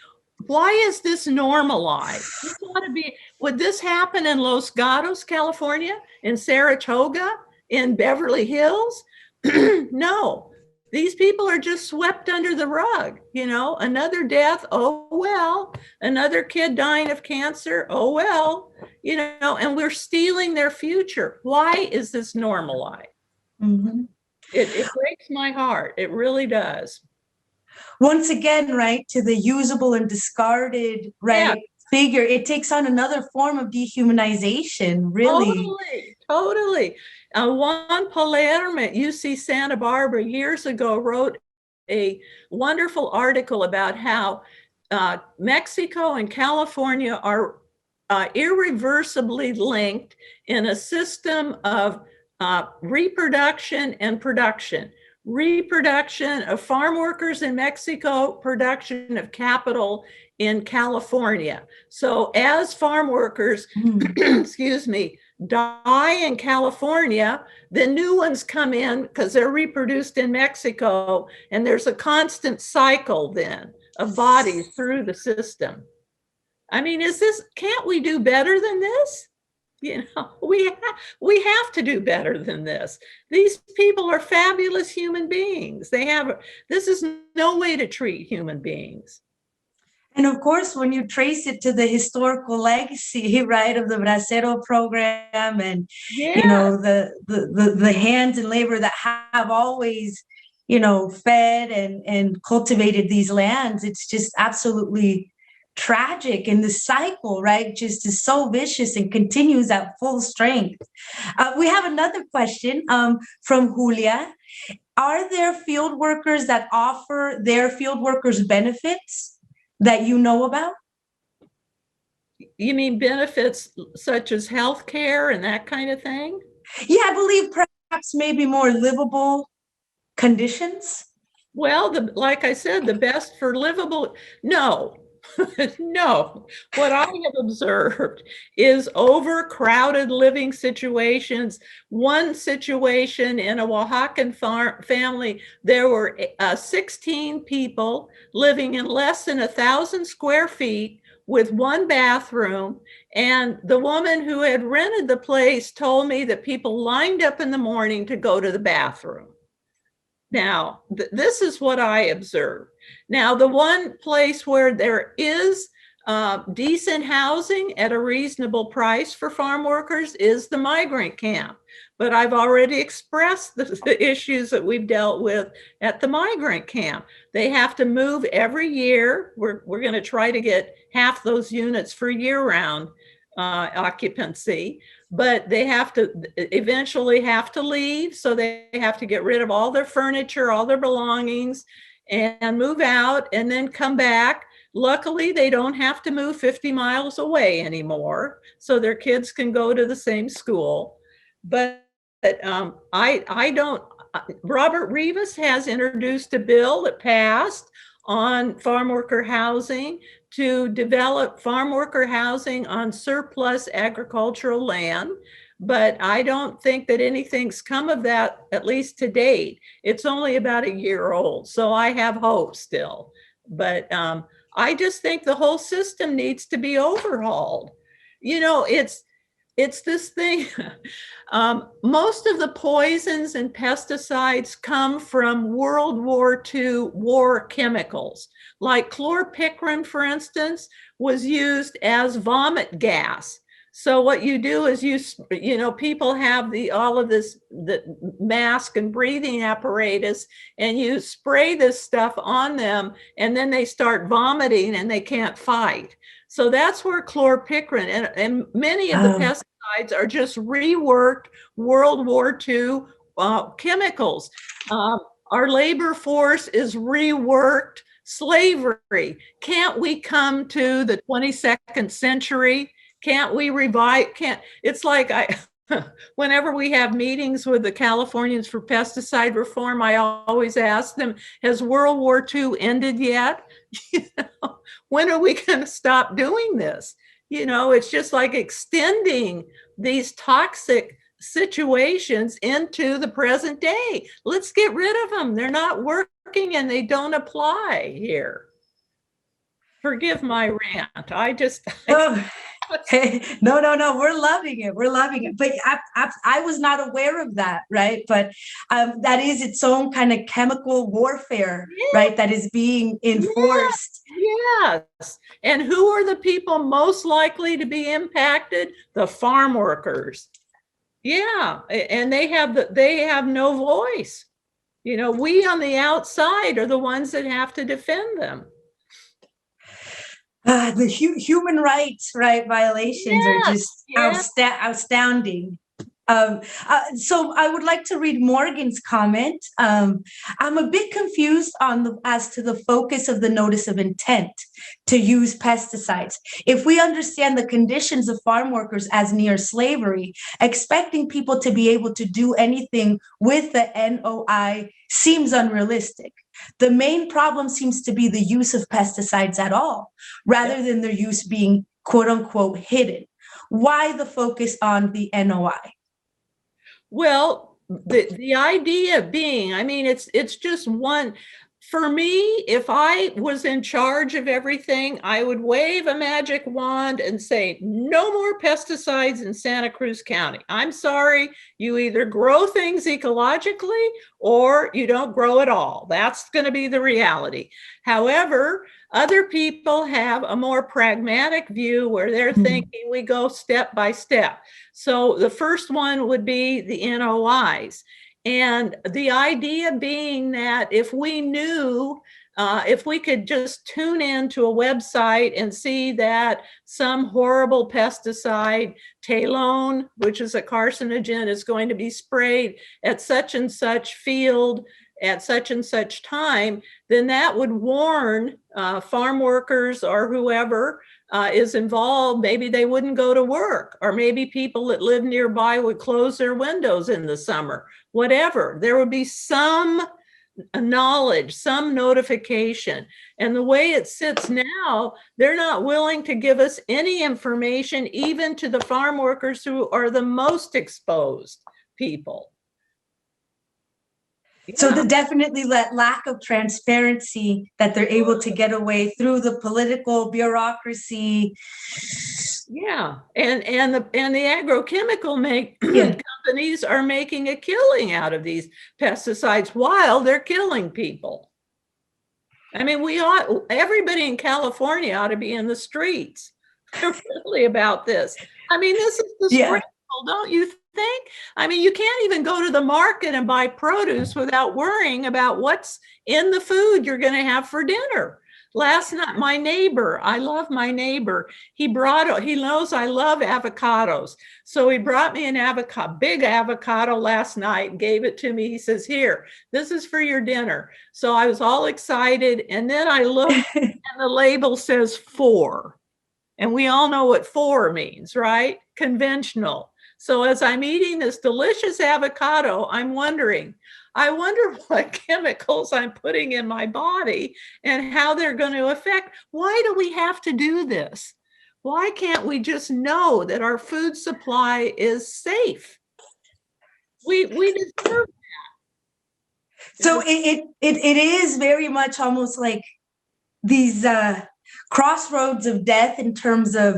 Why is this normalized? This ought to be, would this happen in Los Gatos, California, in Saratoga, in Beverly Hills? No, these people are just swept under the rug. You know, another death, oh well, another kid dying of cancer, oh well, you know, and we're stealing their future. Why is this normalized? Mm-hmm. It breaks my heart. It really does. Once again, right, to the usable and discarded, right, figure, it takes on another form of dehumanization, really. Totally. Juan Palermo at UC Santa Barbara years ago wrote a wonderful article about how Mexico and California are irreversibly linked in a system of reproduction and production. Reproduction of farm workers in Mexico, production of capital in California. So as farm workers, excuse me, die in California, the new ones come in because they're reproduced in Mexico, and there's a constant cycle then of bodies through the system. I mean, can't we do better than this? You know, we have to do better than this. These people are fabulous human beings. This is no way to treat human beings. And of course, when you trace it to the historical legacy, right, of the Bracero program and, you know, the hands and labor that have always, you know, fed and cultivated these lands, it's just absolutely tragic. And the cycle, right, just is so vicious and continues at full strength. We have another question from Julia. Are there field workers that offer their field workers benefits that you know about? You mean benefits such as health care and that kind of thing? Yeah, I believe perhaps maybe more livable conditions. Well, like I said, the best for livable, no. No, what I have observed is overcrowded living situations. One situation in a Oaxacan family, there were 16 people living in less than 1,000 square feet with one bathroom. And the woman who had rented the place told me that people lined up in the morning to go to the bathroom. Now, this is what I observed. Now, the one place where there is decent housing at a reasonable price for farm workers is the migrant camp. But I've already expressed the issues that we've dealt with at the migrant camp. They have to move every year. We're going to try to get half those units for year-round occupancy, but they have to eventually have to leave. So they have to get rid of all their furniture, all their belongings, and move out and then come back. Luckily, they don't have to move 50 miles away anymore, so their kids can go to the same school. But I don't. Robert Rivas has introduced a bill that passed on farm worker housing to develop farm worker housing on surplus agricultural land. But I don't think that anything's come of that, at least to date. It's only about a year old, so I have hope still. But I just think the whole system needs to be overhauled. You know, it's this thing. Most of the poisons and pesticides come from World War II war chemicals. Like chlorpicrin, for instance, was used as vomit gas. So what you do is people have all of this, the mask and breathing apparatus, and you spray this stuff on them, and then they start vomiting and they can't fight. So that's where chlorpicrin and many of the pesticides are just reworked World War II chemicals. Our labor force is reworked slavery. Can't we come to the 22nd century? Can't we revive? It's like whenever we have meetings with the Californians for pesticide reform, I always ask them, has World War II ended yet? When are we going to stop doing this? It's just like extending these toxic situations into the present day. Let's get rid of them. They're not working and they don't apply here. Forgive my rant. No, we're loving it. But I was not aware of that, right? But that is its own kind of chemical warfare, right? That is being enforced. Yes. And who are the people most likely to be impacted? The farm workers. Yeah. And they have no voice. We on the outside are the ones that have to defend them. The human rights, right, violations are just astounding. So I would like to read Morgan's comment. I'm a bit confused as to the focus of the notice of intent to use pesticides. If we understand the conditions of farm workers as near slavery, expecting people to be able to do anything with the NOI seems unrealistic. The main problem seems to be the use of pesticides at all, rather than their use being quote unquote hidden. Why the focus on the NOI? Well, the idea being, it's just one. For me, if I was in charge of everything, I would wave a magic wand and say, no more pesticides in Santa Cruz County. I'm sorry, you either grow things ecologically or you don't grow at all. That's going to be the reality. However, other people have a more pragmatic view where they're thinking we go step by step. So the first one would be the NOIs. And the idea being that if we knew, if we could just tune in to a website and see that some horrible pesticide, talone, which is a carcinogen, is going to be sprayed at such and such field at such and such time, then that would warn farm workers or whoever is involved. Maybe they wouldn't go to work, or maybe people that live nearby would close their windows in the summer. Whatever, there would be some knowledge, some notification. And the way it sits now, they're not willing to give us any information, even to the farm workers who are the most exposed people. So the definitely lack of transparency that they're able to get away through the political bureaucracy. Yeah, and the agrochemical companies are making a killing out of these pesticides while they're killing people. Everybody in California ought to be in the streets really about this. This is disgraceful, don't you think? You can't even go to the market and buy produce without worrying about what's in the food you're going to have for dinner. Last night, my neighbor, I love my neighbor. He knows I love avocados. So he brought me an big avocado last night and gave it to me. He says, here, this is for your dinner. So I was all excited. And then I looked and the label says 4. And we all know what 4 means, right? Conventional. So as I'm eating this delicious avocado, I wonder what chemicals I'm putting in my body and how they're going to affect. Why do we have to do this? Why can't we just know that our food supply is safe? We deserve that. So it is very much almost like these crossroads of death in terms of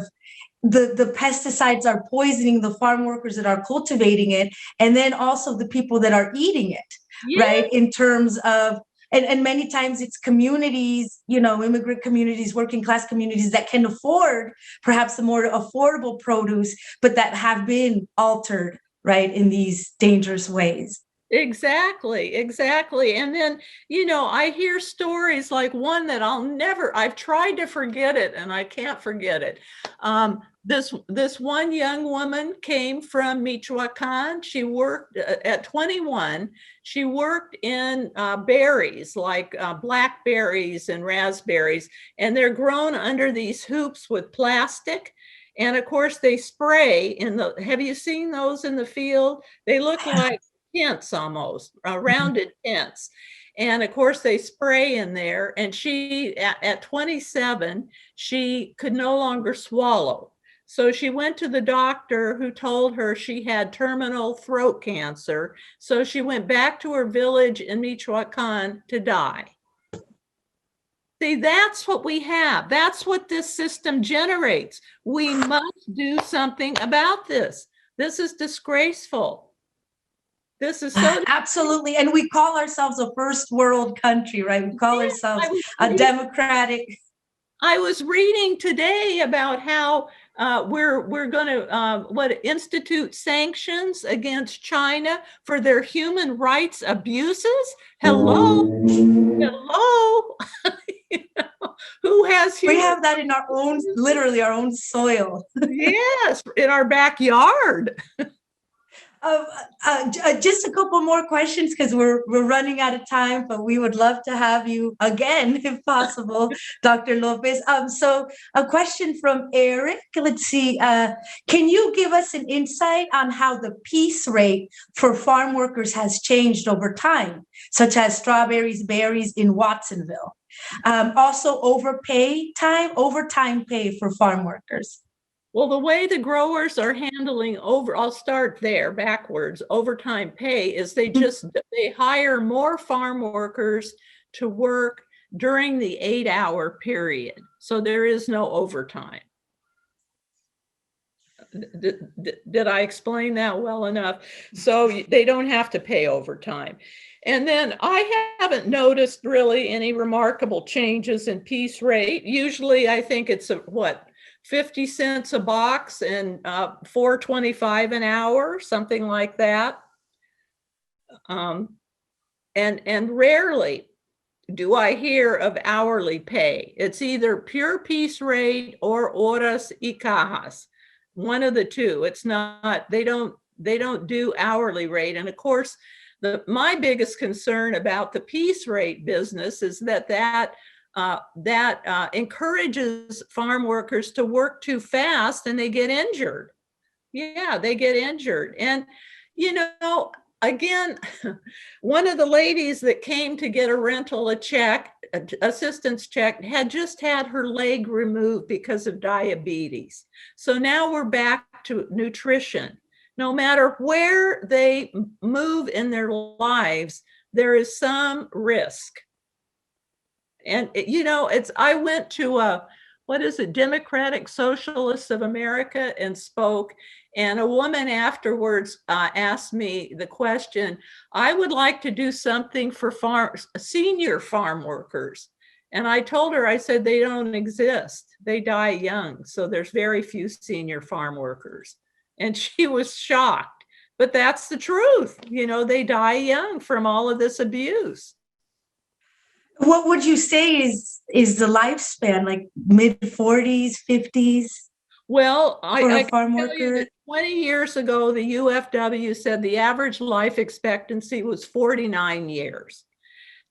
the pesticides are poisoning the farm workers that are cultivating it, and then also the people that are eating it, right? In terms of, and many times it's communities, immigrant communities, working class communities that can afford perhaps the more affordable produce, but that have been altered, right, in these dangerous ways. Exactly. And then, I hear stories like one that I've tried to forget it and I can't forget it. This one young woman came from Michoacan. She worked at 21. She worked in berries like blackberries and raspberries, and they're grown under these hoops with plastic. And of course they spray have you seen those in the field? They look like tents, almost rounded tents. And of course they spray in there. And she, at 27, she could no longer swallow. So she went to the doctor, who told her she had terminal throat cancer. So she went back to her village in Michoacan to die. See, that's what we have. That's what this system generates. We must do something about this. This is disgraceful. This is so absolutely. And we call ourselves a first world country, right? We call ourselves a democratic. I was reading today about how we're going to institute sanctions against China for their human rights abuses. Hello. Who has we have that in our own, literally our own soil. Yes, in our backyard. Just a couple more questions, because we're running out of time, but we would love to have you again if possible, Dr. Lopez. So a question from Eric. Let's see. Can you give us an insight on how the piece rate for farm workers has changed over time, such as strawberries, berries in Watsonville? Also overtime pay for farm workers. Well, the way the growers are handling I'll start there backwards. Overtime pay is they hire more farm workers to work during the 8-hour period. So there is no overtime. Did I explain that well enough? So they don't have to pay overtime. And then I haven't noticed really any remarkable changes in piece rate. Usually I think it's 50 cents a box and $4.25 an hour, something like that. And rarely do I hear of hourly pay. It's either pure piece rate or horas y cajas, one of the two. It's not, they don't do hourly rate. And of course, my biggest concern about the piece rate business is that encourages farm workers to work too fast and they get injured. Yeah, they get injured. And, again, one of the ladies that came to get assistance check, had just had her leg removed because of diabetes. So now we're back to nutrition. No matter where they move in their lives, there is some risk. And, I went to Democratic Socialists of America and spoke, and a woman afterwards asked me the question, I would like to do something for senior farm workers. And I told her, I said, they don't exist. They die young. So there's very few senior farm workers. And she was shocked, but that's the truth. They die young from all of this abuse. What would you say is is the lifespan like mid 40s, 50s Well, for I a can farm tell you worker? that 20 years ago, the UFW said the average life expectancy was 49 years.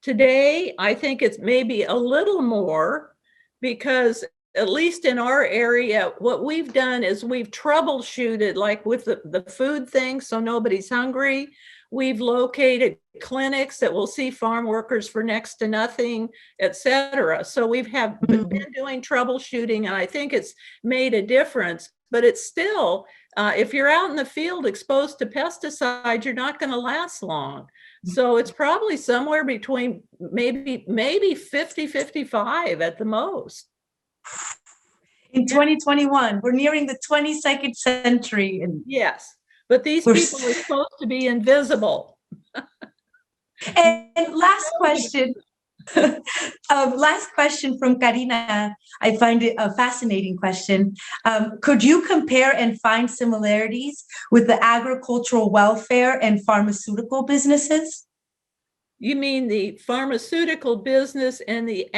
Today, I think it's maybe a little more because at least in our area, what we've done is we've troubleshooted like with the food thing so nobody's hungry. We've located clinics that will see farm workers for next to nothing, et cetera. So we've been doing troubleshooting, and I think it's made a difference. But it's still, if you're out in the field exposed to pesticides, you're not going to last long. So it's probably somewhere between maybe 50, 55 at the most. In 2021, we're nearing the 22nd century. And yes, but these people are supposed to be invisible. And last question. Last question from Karina. I find it a fascinating question. Could you compare and find similarities with the agricultural welfare and pharmaceutical businesses? You mean the pharmaceutical business and the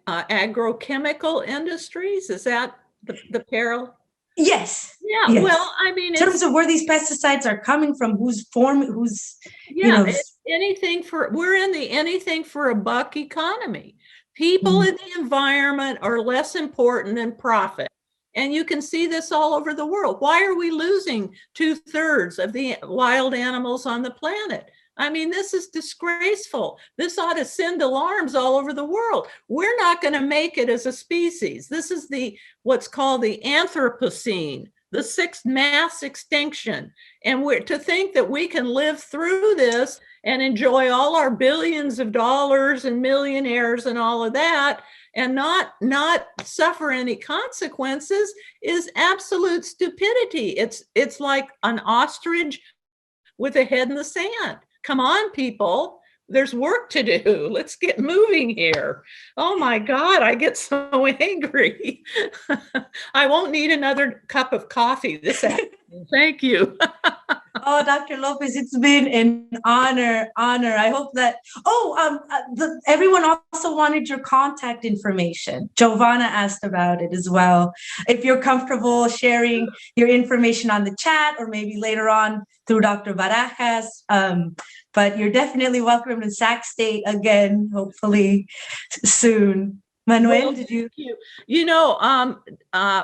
agrochemical industries? Is that the parallel? Yes. Yeah. Yes. Well, I mean, in terms of where these pesticides are coming from, who's it's anything we're in the anything for a buck economy. People in the environment are less important than profit. And you can see this all over the world. Why are we losing 2/3 of the wild animals on the planet? I mean, this is disgraceful. This ought to send alarms all over the world. We're not going to make it as a species. This is what's called the Anthropocene, the sixth mass extinction. And to think that we can live through this and enjoy all our billions of dollars and millionaires and all of that and not suffer any consequences is absolute stupidity. It's like an ostrich with a head in the sand. Come on, people. There's work to do. Let's get moving here. Oh my God, I get so angry. I won't need another cup of coffee this afternoon. Thank you. Oh, Dr. Lopez, it's been an honor. I hope that, everyone also wanted your contact information. Giovanna asked about it as well. If you're comfortable sharing your information on the chat or maybe later on through Dr. Barajas, but you're definitely welcome to Sac State again, hopefully soon. Manuel, did you?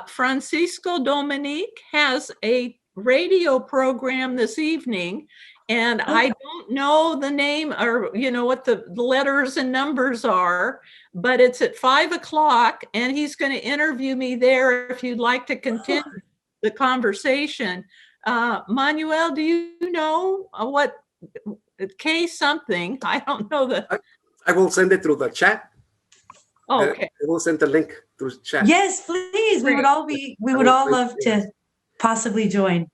Francisco Dominique has a radio program this evening, and I don't know the name or what the letters and numbers are, but it's at 5:00 and he's going to interview me there if you'd like to continue the conversation. Manuel, do you know what K something? I don't know I will send it through the chat. Oh, okay. I will send the link through chat. Yes, please. We would all love to possibly join.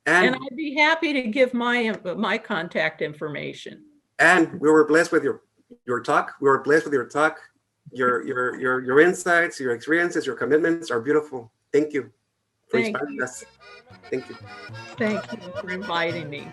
And I'd be happy to give my contact information. And we were blessed with your talk. We were blessed with your talk. Your insights, your experiences, your commitments are beautiful. Thank you for inspiring us. Thank you. Thank you for inviting me.